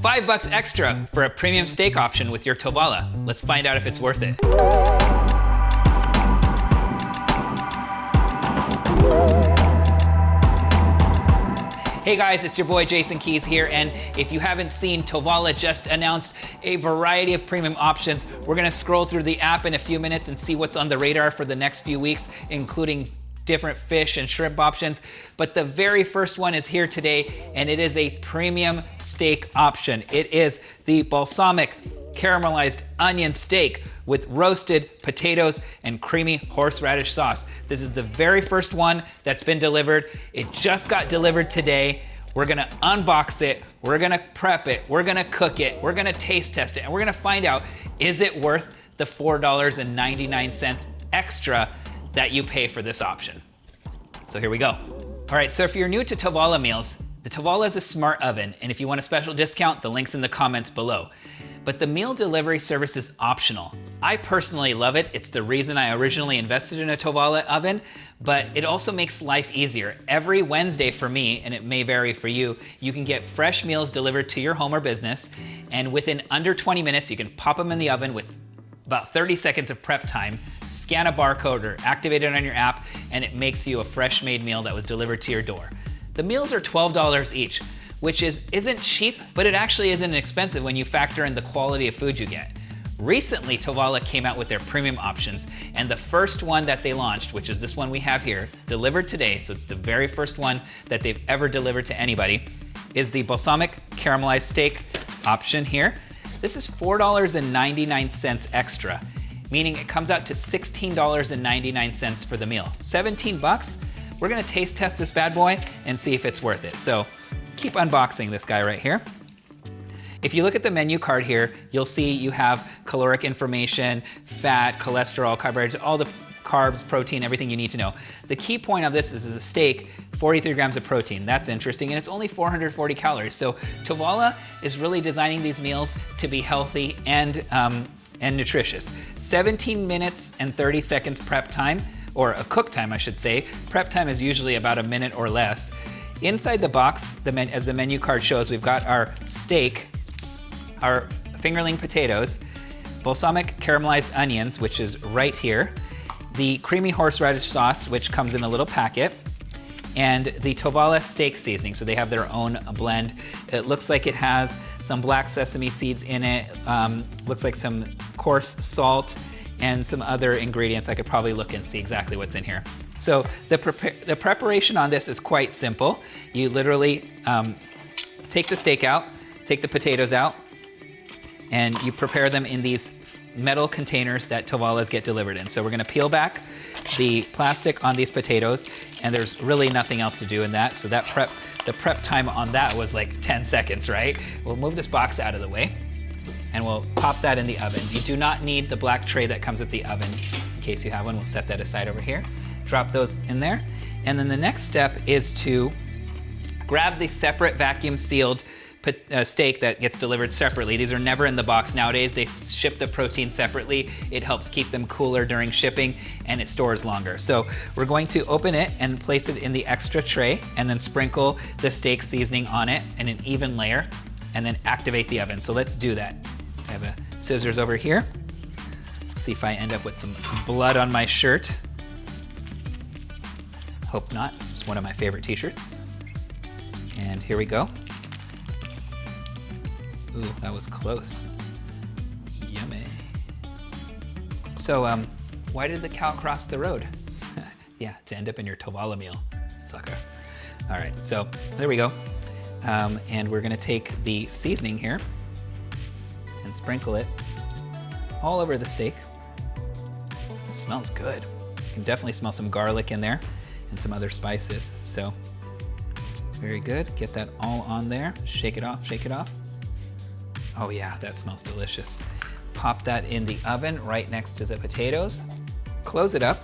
$5 extra for a premium steak option with your Tovala. Let's find out if it's worth it. Hey guys, it's your boy Jason Keyz here, and if you haven't seen, Tovala just announced a variety of premium options. We're gonna scroll through the app in a few minutes and see what's on the radar for the next few weeks, including different fish and shrimp options. But the very first one is here today, and it is a premium steak option. It is the balsamic caramelized onion steak with roasted potatoes and creamy horseradish sauce. This is the very first one that's been delivered. It just got delivered today. We're gonna unbox it, we're gonna prep it, we're gonna cook it, we're gonna taste test it, and we're gonna find out, is it worth the $4.99 extra that you pay for this option? So here we go. All right, so if you're new to Tovala meals, the Tovala is a smart oven, and if you want a special discount, the link's in the comments below. But the meal delivery service is optional. I personally love it. It's the reason I originally invested in a Tovala oven, but it also makes life easier. Every Wednesday for me, and it may vary for you, you can get fresh meals delivered to your home or business, and within under 20 minutes, you can pop them in the oven with about 30 seconds of prep time, scan a barcode or activate it on your app, and it makes you a fresh made meal that was delivered to your door. The meals are $12 each, which isn't cheap, but it actually isn't expensive when you factor in the quality of food you get. Recently, Tovala came out with their premium options, and the first one that they launched, which is this one we have here, delivered today, so it's the very first one that they've ever delivered to anybody, is the balsamic caramelized steak option here. This is $4.99 extra, meaning it comes out to $16.99 for the meal. 17 bucks. We're gonna taste test this bad boy and see if it's worth it. So let's keep unboxing this guy right here. If you look at the menu card here, you'll see you have caloric information, fat, cholesterol, carbohydrates, all the carbs, protein, everything you need to know. The key point of this is a steak, 43 grams of protein. That's interesting, and it's only 440 calories. So Tovala is really designing these meals to be healthy and nutritious. 17 minutes and 30 seconds prep time, or a cook time, I should say. Prep time is usually about a minute or less. Inside the box, as the menu card shows, we've got our steak, our fingerling potatoes, balsamic caramelized onions, which is right here, the creamy horseradish sauce, which comes in a little packet, and the Tovala steak seasoning. So they have their own blend. It looks like it has some black sesame seeds in it, looks like some coarse salt, and some other ingredients. I could probably look and see exactly what's in here. So the preparation on this is quite simple. You literally take the steak out, take the potatoes out, and you prepare them in these metal containers that Tovalas get delivered in. So we're gonna peel back the plastic on these potatoes, and there's really nothing else to do in that. So that the prep time on that was like 10 seconds, right? We'll move this box out of the way, and we'll pop that in the oven. You do not need the black tray that comes with the oven. In case you have one, we'll set that aside over here. Drop those in there. And then the next step is to grab the separate vacuum sealed steak that gets delivered separately. These are never in the box nowadays. They ship the protein separately. It helps keep them cooler during shipping, and it stores longer. So we're going to open it and place it in the extra tray, and then sprinkle the steak seasoning on it in an even layer, and then activate the oven. So let's do that. I have a scissors over here. Let's see if I end up with some blood on my shirt. Hope not. It's one of my favorite t-shirts. And here we go. Ooh, that was close. Yummy. So, why did the cow cross the road? Yeah, to end up in your Tovala meal, sucker. All right, so there we go. And we're gonna take the seasoning here and sprinkle it all over the steak. It smells good. You can definitely smell some garlic in there and some other spices. So, very good. Get that all on there. Shake it off, shake it off. Oh yeah, that smells delicious. Pop that in the oven right next to the potatoes. Close it up.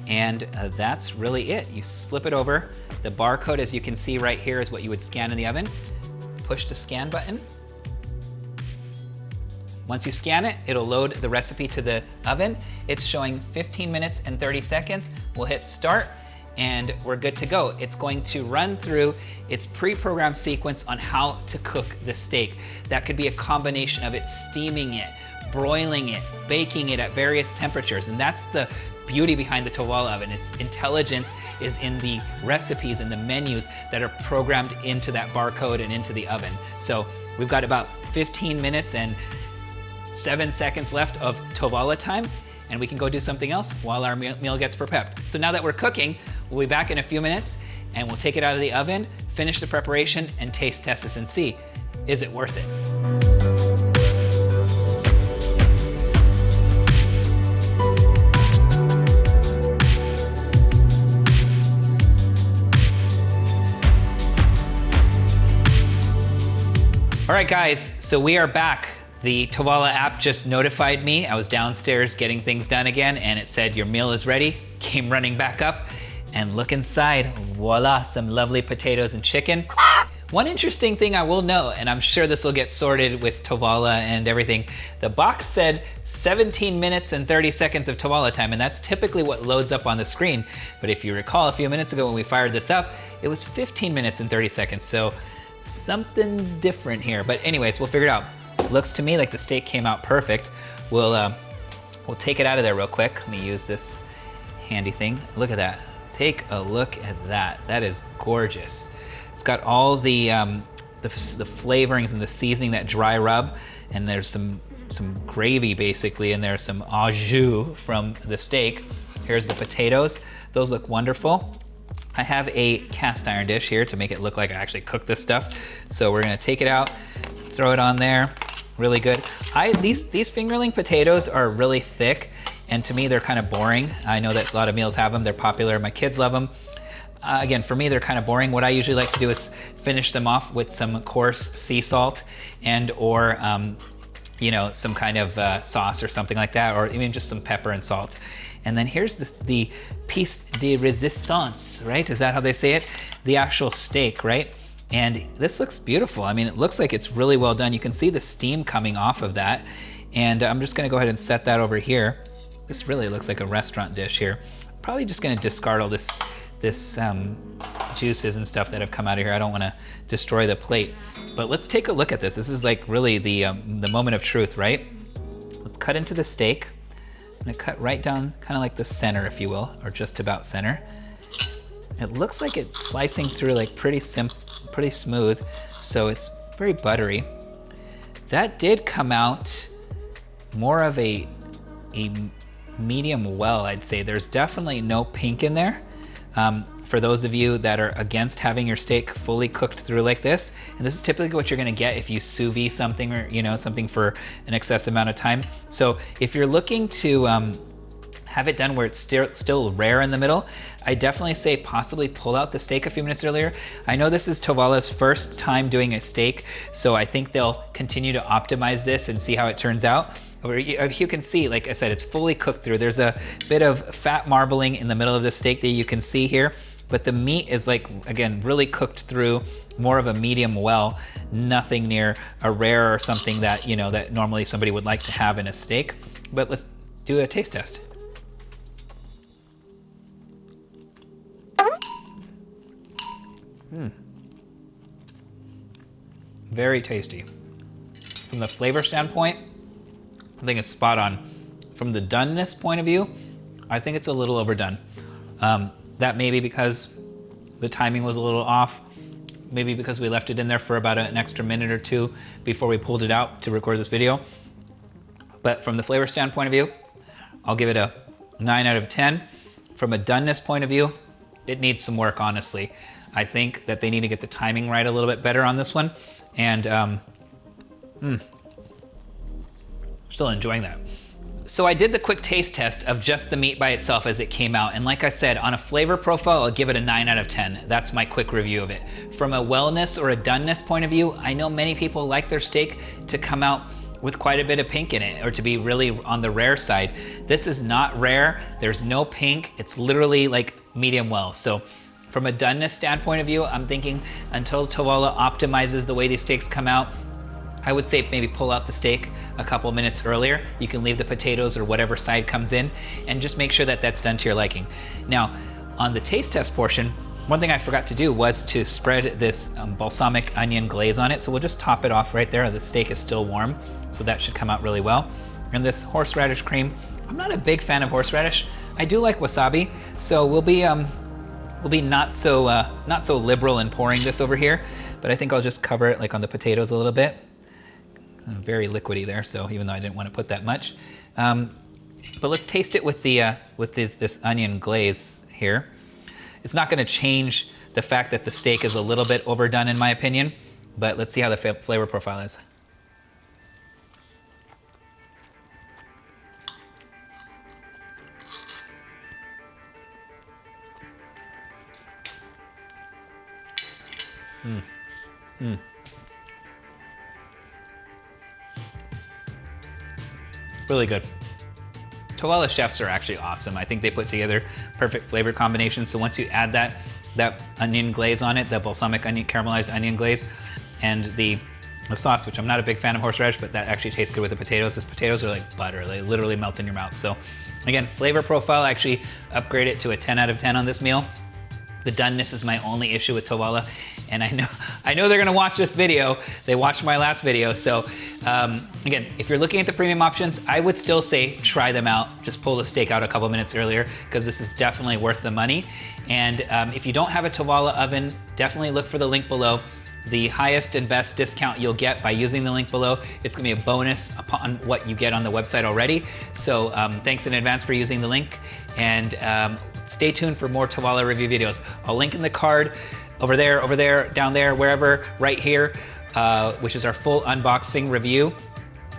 And that's really it. You flip it over. The barcode, as you can see right here, is what you would scan in the oven. Push the scan button. Once you scan it, it'll load the recipe to the oven. It's showing 15 minutes and 30 seconds. We'll hit start, and we're good to go. It's going to run through its pre-programmed sequence on how to cook the steak. That could be a combination of it steaming it, broiling it, baking it at various temperatures, and that's the beauty behind the Tovala oven. Its intelligence is in the recipes and the menus that are programmed into that barcode and into the oven. So we've got about 15 minutes and 7 seconds left of Tovala time, and we can go do something else while our meal gets prepped. So now that we're cooking, we'll be back in a few minutes and we'll take it out of the oven, finish the preparation, and taste test this and see, is it worth it? All right, guys, so we are back. The Tovala app just notified me. I was downstairs getting things done again, and it said your meal is ready. Came running back up, and look inside. Voila, some lovely potatoes and chicken. One interesting thing I will note, and I'm sure this will get sorted with Tovala and everything, the box said 17 minutes and 30 seconds of Tovala time, and that's typically what loads up on the screen. But if you recall, a few minutes ago when we fired this up, it was 15 minutes and 30 seconds. So something's different here, but anyways, we'll figure it out. Looks to me like the steak came out perfect. We'll take it out of there real quick. Let me use this handy thing. Look at that. Take a look at that. That is gorgeous. It's got all the flavorings and the seasoning, that dry rub, and there's some gravy basically, and there's some au jus from the steak. Here's the potatoes. Those look wonderful. I have a cast iron dish here to make it look like I actually cooked this stuff. So we're gonna take it out, throw it on there, really good. These fingerling potatoes are really thick, and to me they're kind of boring. I know that a lot of meals have them, they're popular, my kids love them. Again, for me, they're kind of boring. What I usually like to do is finish them off with some coarse sea salt and or you know, some kind of sauce or something like that, or even just some pepper and salt. And then here's the piece de resistance, right? Is that how they say it? The actual steak, right? And this looks beautiful. I mean, it looks like it's really well done. You can see the steam coming off of that. And I'm just gonna go ahead and set that over here. This really looks like a restaurant dish here. Probably just gonna discard all this juices and stuff that have come out of here. I don't wanna destroy the plate. But let's take a look at this. This is like really the moment of truth, right? Let's cut into the steak. I'm gonna cut right down, kind of like the center, if you will, or just about center. It looks like it's slicing through like pretty smooth, so it's very buttery. That did come out more of a medium well, I'd say. There's definitely no pink in there. For those of you that are against having your steak fully cooked through like this, and this is typically what you're gonna get if you sous vide something, or you know, something for an excess amount of time. So if you're looking to have it done where it's still rare in the middle, I definitely say possibly pull out the steak a few minutes earlier. I know this is Tovala's first time doing a steak, so I think they'll continue to optimize this and see how it turns out. You can see, like I said, it's fully cooked through. There's a bit of fat marbling in the middle of the steak that you can see here, but the meat is like, again, really cooked through, more of a medium well, nothing near a rare or something that, you know, that normally somebody would like to have in a steak. But let's do a taste test. Very tasty. From the flavor standpoint, I think it's spot on. From the doneness point of view, I think it's a little overdone. That may be because the timing was a little off, maybe because we left it in there for about an extra minute or two before we pulled it out to record this video. But from the flavor standpoint of view, I'll give it a 9 out of 10. From a doneness point of view, it needs some work, honestly. I think that they need to get the timing right a little bit better on this one. And still enjoying that. So I did the quick taste test of just the meat by itself as it came out. And like I said, on a flavor profile, I'll give it a 9 out of 10. That's my quick review of it. From a wellness or a doneness point of view, I know many people like their steak to come out with quite a bit of pink in it, or to be really on the rare side. This is not rare. There's no pink. It's literally like medium well. So from a doneness standpoint of view, I'm thinking until Tovala optimizes the way these steaks come out, I would say maybe pull out the steak a couple minutes earlier. You can leave the potatoes or whatever side comes in, and just make sure that that's done to your liking. Now, On the taste test portion, one thing I forgot to do was to spread this balsamic onion glaze on it. So we'll just top it off right there. The steak is still warm, so that should come out really well. And this horseradish cream, I'm not a big fan of horseradish. I do like wasabi, so we'll be not so liberal in pouring this over here, but I think I'll just cover it like on the potatoes a little bit. Very liquidy there, so even though I didn't want to put that much. But let's taste it with this onion glaze here. It's not going to change the fact that the steak is a little bit overdone in my opinion, but let's see how the flavor profile is. Really good. Tovala chefs are actually awesome. I think they put together perfect flavor combinations. So once you add that onion glaze on it, the balsamic onion, caramelized onion glaze, and the sauce, which I'm not a big fan of horseradish, but that actually tastes good with the potatoes. These potatoes are like butter. They literally melt in your mouth. So again, flavor profile, I actually upgrade it to a 10 out of 10 on this meal. The doneness is my only issue with Tovala, and I know they're gonna watch this video. They watched my last video, so again, if you're looking at the premium options, I would still say try them out. Just pull the steak out a couple minutes earlier, because this is definitely worth the money. And if you don't have a Tovala oven, definitely look for the link below. The highest and best discount you'll get by using the link below, it's gonna be a bonus upon what you get on the website already. So thanks in advance for using the link, and stay tuned for more Tovala review videos. I'll link in the card over there, down there, wherever, right here, which is our full unboxing review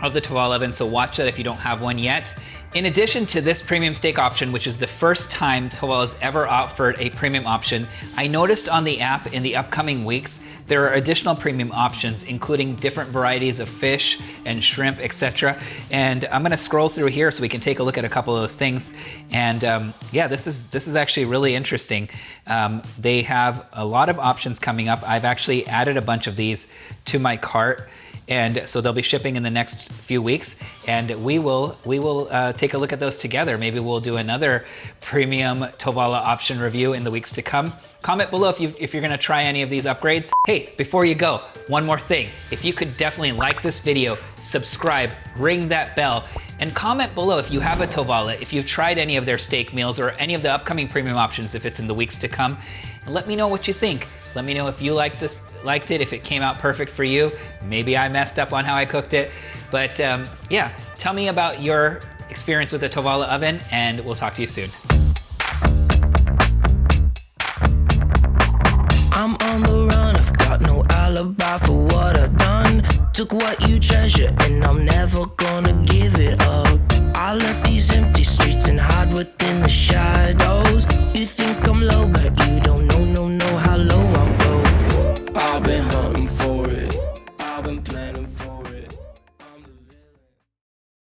of the Tovala oven, so watch that if you don't have one yet. In addition to this premium steak option, which is the first time Tovala's ever offered a premium option, I noticed on the app in the upcoming weeks, there are additional premium options, including different varieties of fish and shrimp, etc. And I'm gonna scroll through here so we can take a look at a couple of those things. And yeah, this is actually really interesting. They have a lot of options coming up. I've actually added a bunch of these to my cart, and so they'll be shipping in the next few weeks, and we will take a look at those together. Maybe we'll do another premium Tovala option review in the weeks to come. Comment below if you're gonna try any of these upgrades. Hey, before you go, one more thing. If you could definitely like this video, subscribe, ring that bell, and comment below if you have a Tovala, if you've tried any of their steak meals or any of the upcoming premium options if it's in the weeks to come. And let me know what you think. Let me know if you liked it, if it came out perfect for you. Maybe I messed up on how I cooked it. But yeah, tell me about your experience with the Tovala oven, and we'll talk to you soon. I'm on the run, I've got no alibi for what I've done. Took what you treasure and I'm never gonna give it up.